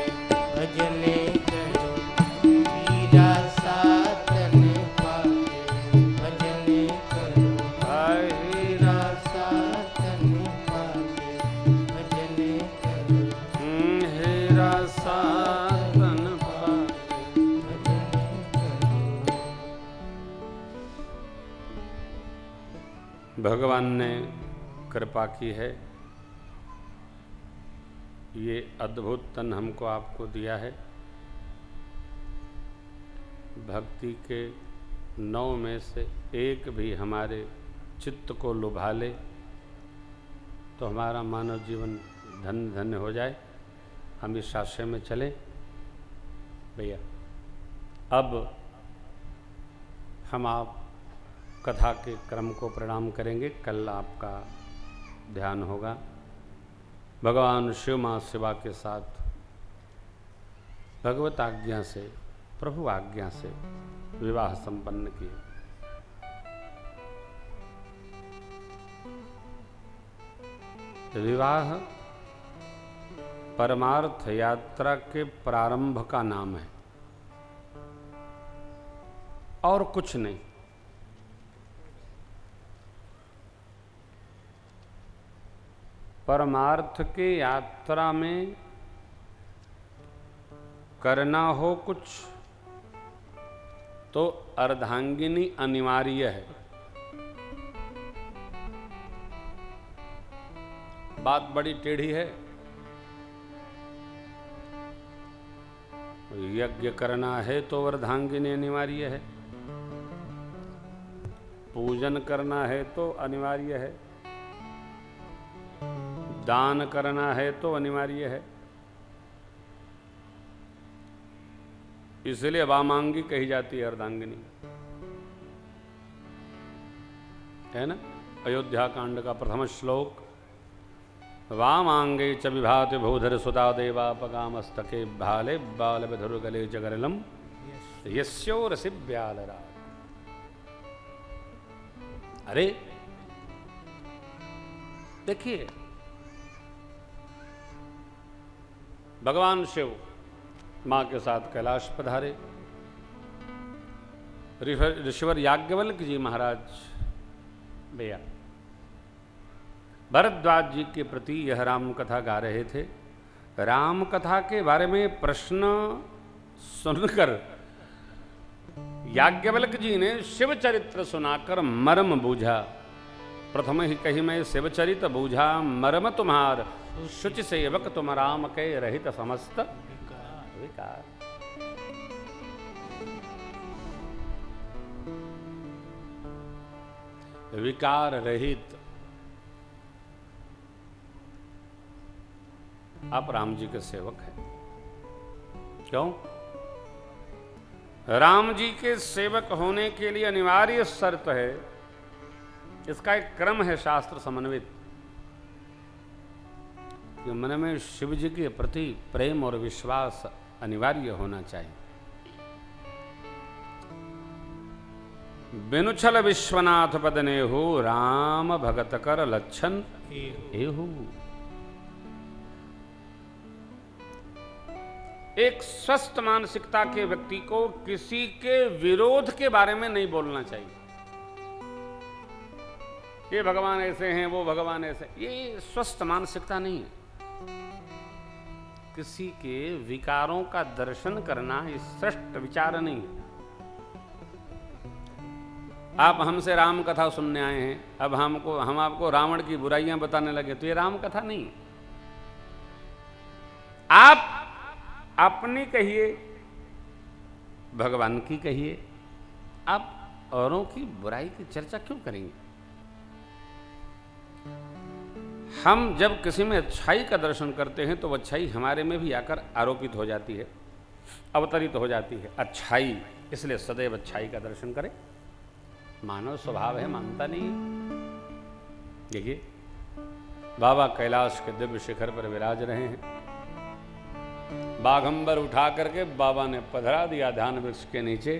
Speaker 2: भजन करो, हीरा सातन पाके भजन करो,
Speaker 1: हीरा
Speaker 2: हीरा सातन पाके भजन करो,
Speaker 1: हीरा सातन पाके
Speaker 2: भजन करो।
Speaker 1: भगवान ने कृपा की है, ये अद्भुत तन हमको आपको दिया है। भक्ति के 9 में से एक भी हमारे चित्त को लुभा ले तो हमारा मानव जीवन धन्य धन्य हो जाए। हम इस आशय में चलें। भैया अब हम आप कथा के क्रम को प्रणाम करेंगे। कल आपका ध्यान होगा। भगवान शिव माँ शिवा के साथ भगवत आज्ञा से, प्रभु आज्ञा से विवाह संपन्न किए। विवाह परमार्थ यात्रा के प्रारंभ का नाम है और कुछ नहीं। परमार्थ के यात्रा में करना हो कुछ तो अर्धांगिनी अनिवार्य है। बात बड़ी टेढ़ी है। यज्ञ करना है तो अर्धांगिनी अनिवार्य है, पूजन करना है तो अनिवार्य है, दान करना है तो अनिवार्य है। इसलिए वामांगी कही जाती है अर्धांगिनी, है ना। अयोध्या कांड का प्रथम श्लोक, वामांगे च विभाति भूधर सुता देवापगामस्तके भाले बाल विधुर्गले जगरलम यस्योरसि ब्यालरा। अरे देखिए, भगवान शिव मां के साथ कैलाश पधारे। ऋषिवर याज्ञवल्क्य जी महाराज भैया भरद्वाज जी के प्रति यह राम कथा गा रहे थे। राम कथा के बारे में प्रश्न सुनकर याज्ञवल्क्य जी ने शिव चरित्र सुनाकर मर्म बूझा। प्रथम ही कही मैं शिव चरित बूझा, मर्म तुम्हार शुचि सेवक तुम राम के रहित समस्त विकार। विकार रहित आप राम जी के सेवक हैं। क्यों? राम जी के सेवक होने के लिए अनिवार्य शर्त है, इसका एक क्रम है शास्त्र समन्वित, कि मन में शिव जी के प्रति प्रेम और विश्वास अनिवार्य होना चाहिए। बिनुछल विश्वनाथ पदने हो, राम भगत कर लक्षण एहू। एक स्वस्थ मानसिकता के व्यक्ति को किसी के विरोध के बारे में नहीं बोलना चाहिए। ये भगवान ऐसे हैं, वो भगवान ऐसे, ये स्वस्थ मानसिकता नहीं है। किसी के विकारों का दर्शन करना ये श्रेष्ठ विचार नहीं है। आप हमसे राम कथा सुनने आए हैं, अब हम आपको रावण की बुराइयां बताने लगे, तो ये राम कथा नहीं है। आप अपनी कहिए, भगवान की कहिए, आप औरों की बुराई की चर्चा क्यों करेंगे? हम जब किसी में अच्छाई का दर्शन करते हैं तो वो अच्छाई हमारे में भी आकर आरोपित हो जाती है, अवतरित हो जाती है। अच्छाई, इसलिए सदैव अच्छाई का दर्शन करें। मानव स्वभाव है, मानता नहीं है। देखिए, बाबा कैलाश के दिव्य शिखर पर विराज रहे हैं। बाघंबर उठा करके बाबा ने पधरा दिया ध्यान वृक्ष के नीचे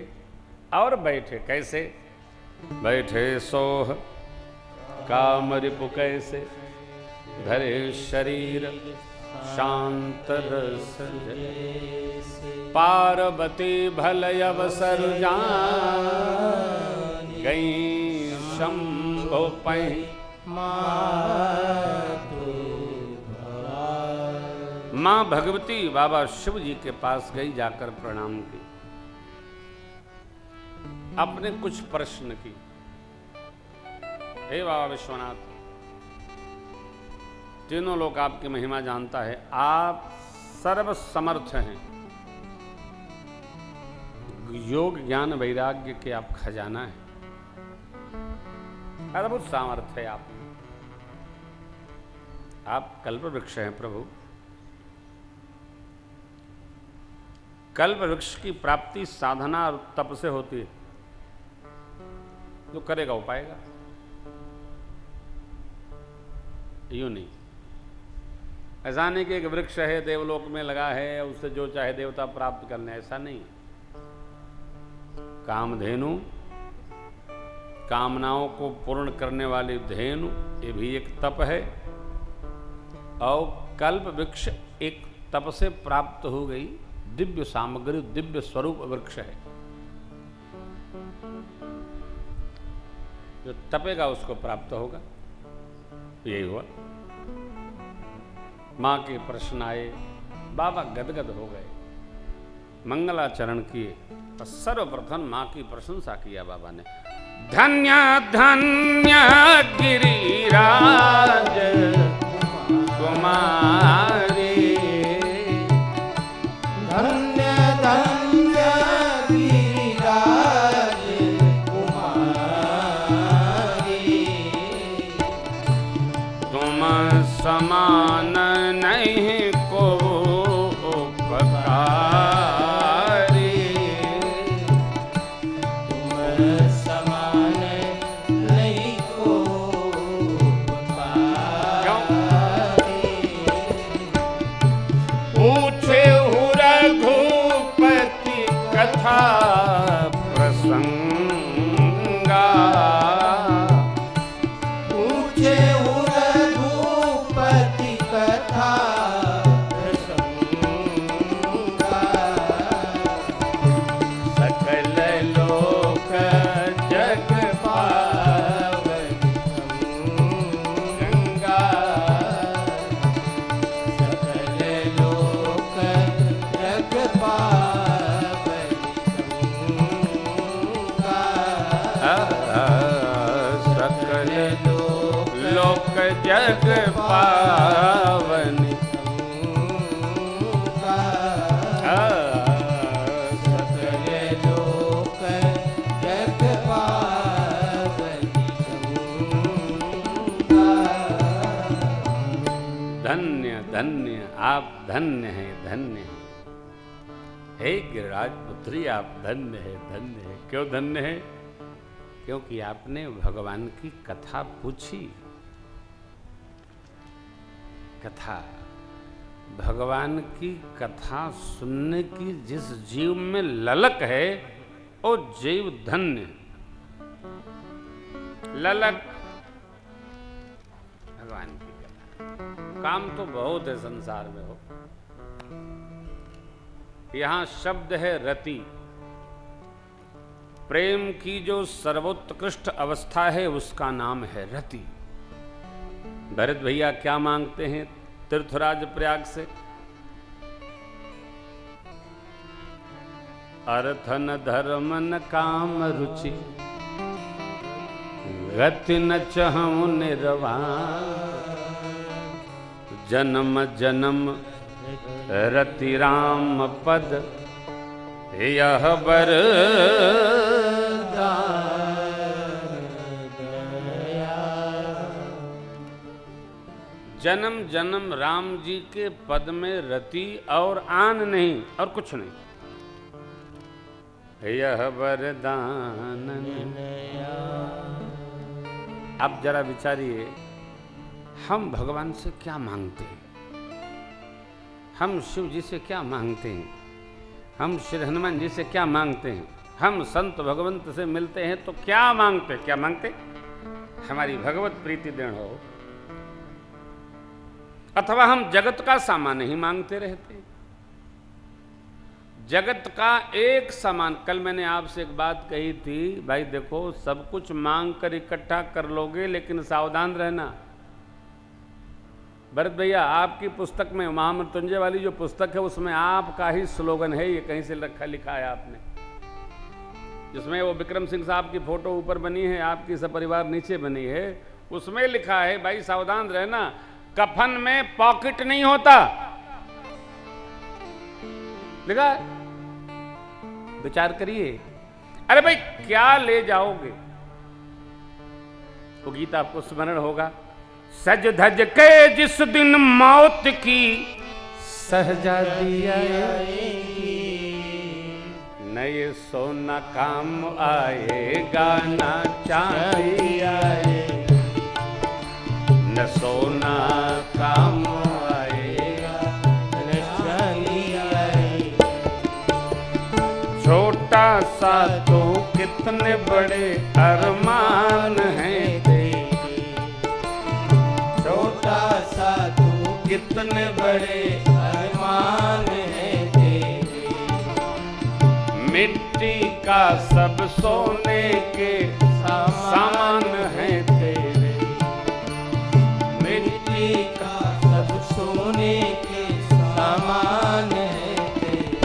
Speaker 1: और बैठे। कैसे बैठे? सोह काम रिपु कैसे धरे शरीर शांत रस पार्वती भलय अवसर जान गई शंभो पै मां भगवती बाबा शिव जी के पास गई, जाकर प्रणाम की, अपने कुछ प्रश्न की। हे बाबा विश्वनाथ, तीनों लोग आपकी महिमा जानता है, आप सर्व समर्थ हैं, योग ज्ञान वैराग्य के आप खजाना है, अद्भुत सामर्थ्य है आप कल्प वृक्ष हैं प्रभु। कल्प वृक्ष की प्राप्ति साधना और तप से होती है। जो करेगा वो पाएगा, यूं नहीं। ऐसा नहीं कि एक वृक्ष है देवलोक में लगा है, उससे जो चाहे देवता प्राप्त करने, ऐसा नहीं। कामधेनु, कामनाओं को पूर्ण करने वाली धेनु, ये भी एक तप है। और कल्प वृक्ष एक तप से प्राप्त हो गई दिव्य सामग्री, दिव्य स्वरूप वृक्ष है। जो तपेगा उसको प्राप्त होगा। यही हुआ। मां के प्रश्न आए, बाबा गदगद हो गए। मंगलाचरण किए और सर्वप्रथम माँ की प्रशंसा किया बाबा ने। धन्य धन्य गिरिराज कुमारी,
Speaker 2: धन्य धन्य गिरिराज कुमारी,
Speaker 1: तुम समान नहीं को उपकारी,
Speaker 2: तुम समान नहीं को उपकारी।
Speaker 1: पूछे हूँ रघुपति कथा प्रसंगा,
Speaker 2: पूछे हूँ रघुपति कथा प्रसंगा,
Speaker 1: सकल लोक जग
Speaker 2: पावन
Speaker 1: गंगा,
Speaker 2: सकल लोक जग पावन गंगा,
Speaker 1: सकल लोक जग पावन
Speaker 2: सकल लोक जग पावन
Speaker 1: धन्य धन्य आप धन्य हैं, धन्य हैं। हे गिरिराज पुत्री आप धन्य है, धन्य है। क्यों धन्य है? क्योंकि आपने भगवान की कथा पूछी। कथा, भगवान की कथा सुनने की जिस जीव में ललक है वो जीव धन्य है। ललक भगवान की कथा, काम तो बहुत है संसार में हो। यहां शब्द है रति। प्रेम की जो सर्वोत्कृष्ट अवस्था है उसका नाम है रति। भरत भैया क्या मांगते हैं तीर्थराज प्रयाग से? अर्थ न धर्म न काम रुचि, गति न चहु निर्वाण, जन्म जन्म रति राम पद यह जन्म जन्म राम जी के पद में रति और आन नहीं और कुछ नहीं, यह वरदान। अब जरा विचारिए, हम भगवान से क्या मांगते हैं? हम शिव जी से क्या मांगते हैं? हम श्री हनुमान जी से क्या मांगते हैं? हम संत भगवंत से मिलते हैं तो क्या मांगते? क्या मांगते? हमारी भगवत प्रीति दृढ़ हो, अथवा हम जगत का सामान ही मांगते रहते हैं। जगत का एक सामान। कल मैंने आपसे एक बात कही थी, भाई देखो सब कुछ मांग कर इकट्ठा कर लोगे लेकिन सावधान रहना। भरत भैया आपकी पुस्तक में, महामृत्युंजय वाली जो पुस्तक है उसमें आपका ही स्लोगन है, ये कहीं से लिखा है आपने, जिसमें वो विक्रम सिंह साहब की फोटो ऊपर बनी है, आपकी सपरिवार नीचे बनी है, उसमें लिखा है भाई सावधान रहना, कफन में पॉकेट नहीं होता। लिखा है, विचार करिए। अरे भाई क्या ले जाओगे? वो गीत आपको स्मरण होगा, सज धज के जिस दिन मौत की सहजादी आएगी, नए सोना काम आएगा ना चांदी आएगी, न सोना काम आएगा न चांदी आएगी। छोटा सा तो कितने बड़े अरमान हैं तेरे, छोटा सा तो कितने बड़े अरमान हैं तेरे, मिट्टी का सब सोने के सामान है तेरे, मिट्टी का सब सोने के सामान है तेरे।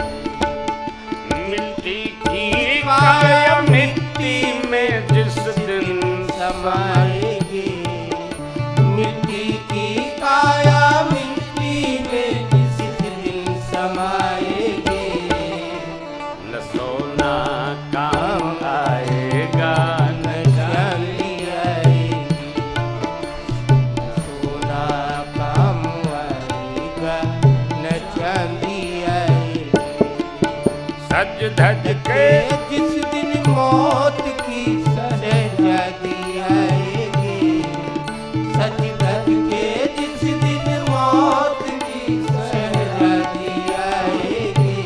Speaker 1: धज धज के
Speaker 2: जिस दिन मौत की शहजादी आएगी, सज धज के जिस दिन मौत की शहजादी आएगी,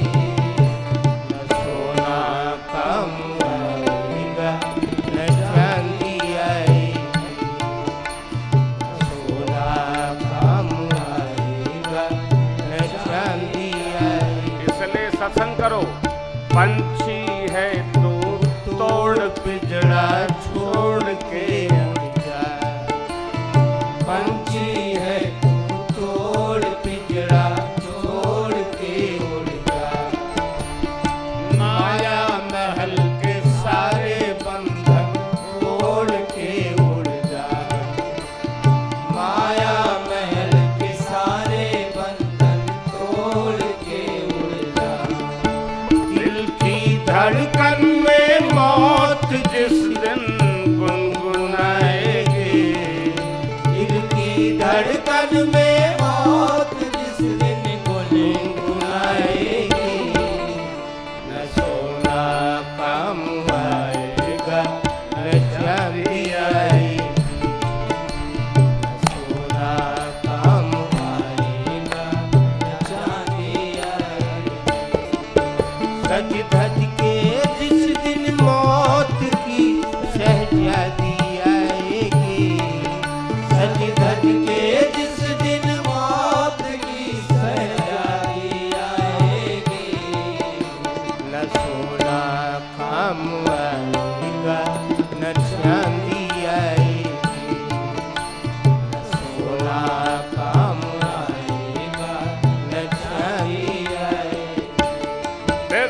Speaker 2: न सोना कम आएगा न चांदी आएगी, न सोना कम आएगा न चांदी आएगी।
Speaker 1: इसलिए सत्संग करो। पंछी है तू
Speaker 2: तोड़ पिंजरा छोड़ के उड़ जा, पंछी है तू तोड़ पिंजरा छोड़ के उड़ जा, माया महल के सारे बंधन तोड़ के उड़ जा, माया महल के सारे बंधन तोड़ के उड़ जा। दिल की धड़कन में मौत जिस दिन गुनगुनाएगी, दिल की धड़कन में मौत जिस दिन गुनगुनाएगी, न सोना काम आएगा न चांदी आएगी, न सोना काम आएगा न चांदी आएगी। सज धज के जिस दिन मौत की शहजादी आएगी, सज धज के जिस दिन मौत की शहजादी आएगी, न सोना काम आएगा न चांदी आएगी, न सोना काम आएगा न चांदी आएगी।
Speaker 1: फिर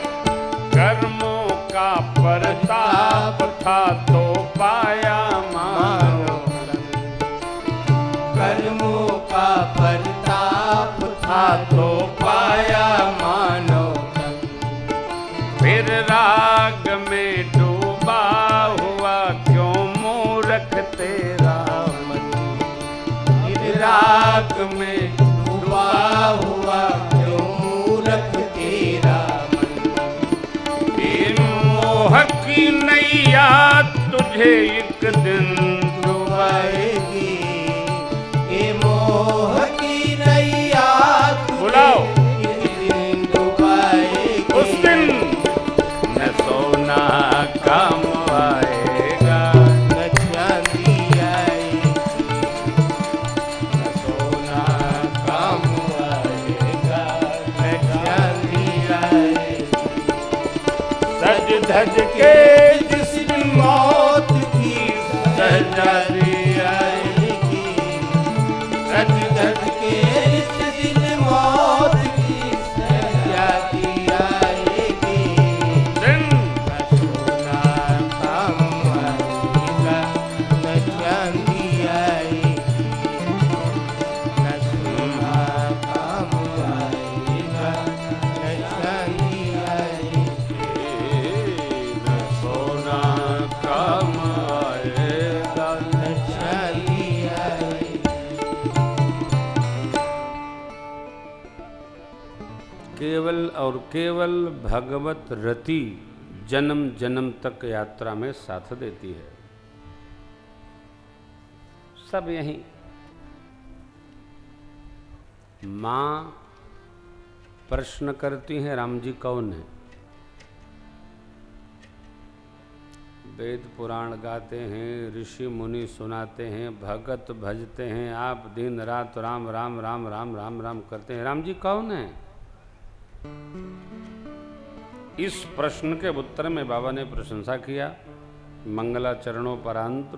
Speaker 1: कर्मों का प्रताप था तो पाया मानो,
Speaker 2: कर्मों का प्रताप था तो पाया मानो तन,
Speaker 1: फिर राग में डूबा हुआ क्यों मूर्ख तेरा मन।
Speaker 2: फिर राग में डूबा हुआ क्यों मूर्ख तेरा मन।
Speaker 1: ये मोह की नैया तुझे एक दिन
Speaker 2: डुबाएगी, ये मोह की नैया
Speaker 1: बुलाओ।
Speaker 2: तुझे एक दिन डुबाएगी।
Speaker 1: उस दिन न सोना काम आएगा
Speaker 2: न चांदी आएगी, न सोना काम आएगा न चांदी आएगी।
Speaker 1: सज धज
Speaker 2: के जिस दिन मौत की शहजादी आएगी, सज धज के जिस दिन मौत की शहजादी आएगी,
Speaker 1: दिन
Speaker 2: न सोना काम आएगा न चांदी आएगी, न सोना काम आएगा न चांदी आएगी।
Speaker 1: न सोना काम आएगा
Speaker 2: न चांदी आएगी।
Speaker 1: केवल और केवल भगवत रति जन्म जन्म तक यात्रा में साथ देती है। सब यहीं मां प्रश्न करती हैं, राम जी कौन है? वेद पुराण गाते हैं, ऋषि मुनि सुनाते हैं, भगत भजते हैं, आप दिन रात राम राम राम राम राम राम करते हैं। राम जी कौन है? इस प्रश्न के उत्तर में बाबा ने प्रशंसा किया, मंगलाचरणों परांत,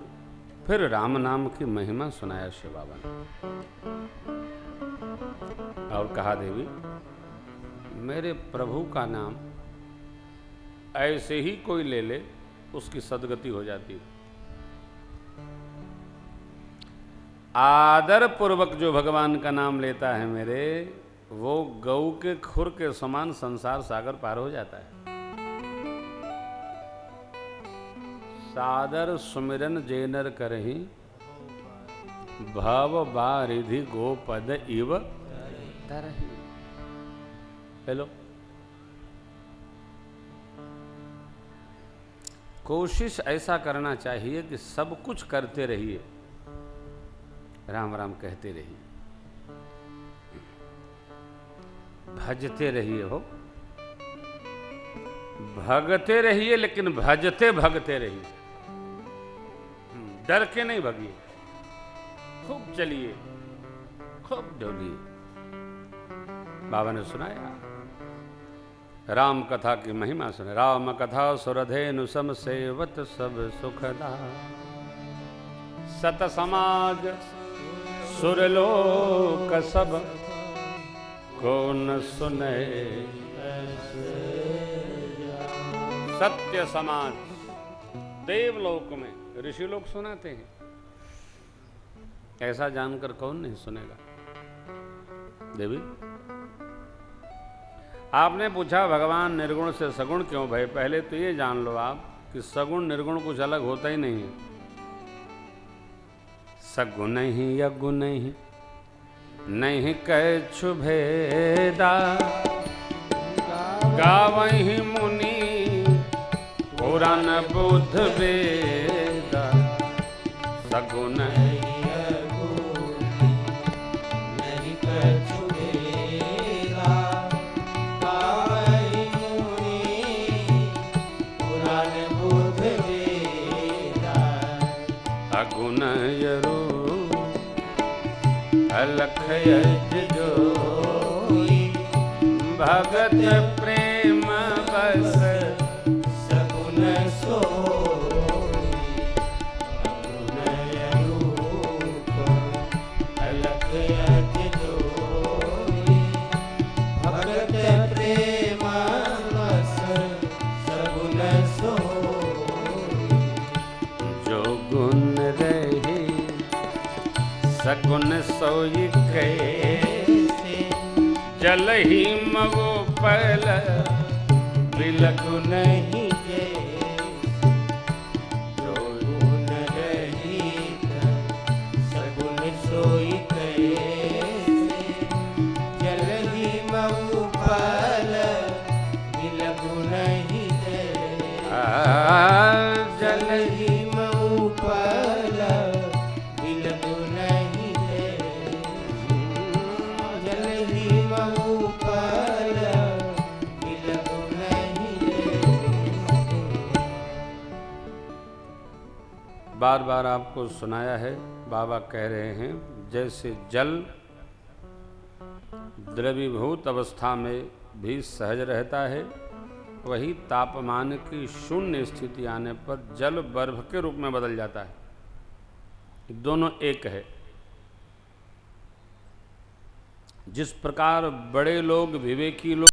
Speaker 1: फिर राम नाम की महिमा सुनाया शिव बाबा ने। और कहा, देवी मेरे प्रभु का नाम ऐसे ही कोई ले ले उसकी सदगति हो जाती है। आदर पूर्वक जो भगवान का नाम लेता है मेरे, वो गऊ के खुर के समान संसार सागर पार हो जाता है। सादर सुमिरन जेनर करहि, भव बारिधि गोपद इव तरहि। हेलो, कोशिश ऐसा करना चाहिए कि सब कुछ करते रहिए, राम राम कहते रहिए, भजते रहिए, हो भगते रहिए, लेकिन भजते भगते रहिए। डर के नहीं भगिए, खूब चलिए, खूब डोलिए। बाबा ने सुनाया राम कथा की महिमा सुने। राम कथा सुरधेनु सम सेवत सब सुखदा, सत समाज सुरलोक सब को न सुने। सत्य समाज देवलोक में ऋषि लोग सुनाते हैं, ऐसा जानकर कौन नहीं सुनेगा। देवी, आपने पूछा भगवान निर्गुण से सगुण क्यों भय। पहले तो ये जान लो आप कि सगुण निर्गुण कुछ अलग होता ही नहीं है। सगुण ही अगुण ही नहीं कछु भेदा, गावहि मुनि पुराण बुद्ध वेदा। सगुण
Speaker 2: नहीं कछु भेदा, गावहि मुनि पुराण बुद्ध वेदा।
Speaker 1: अगुण यरु अलख यज जोई, भगत प्रेम बस
Speaker 2: सगुण सोई। अगुण रूप अलख यज जोई, भगत प्रेम बस सगुण सोई।
Speaker 1: जो गुण रहे सगुण सोई कैसे, जल ही मगो पल बिलगु नहीं
Speaker 2: जैसे। जो गुण रहित सगुण सोई कैसे, जल ही मऊ फल बिलगु नहीं जैसे। जल ही मऊ फल बिलगु नहीं जैसे। जल ही मऊ फल बिलगु नहीं जैसे।
Speaker 1: बार बार आपको सुनाया है। बाबा कह रहे हैं जैसे जल द्रवीभूत अवस्था में भी सहज रहता है, वही तापमान की शून्य स्थिति आने पर जल बर्फ के रूप में बदल जाता है। दोनों एक है। जिस प्रकार बड़े लोग, विवेकी लोग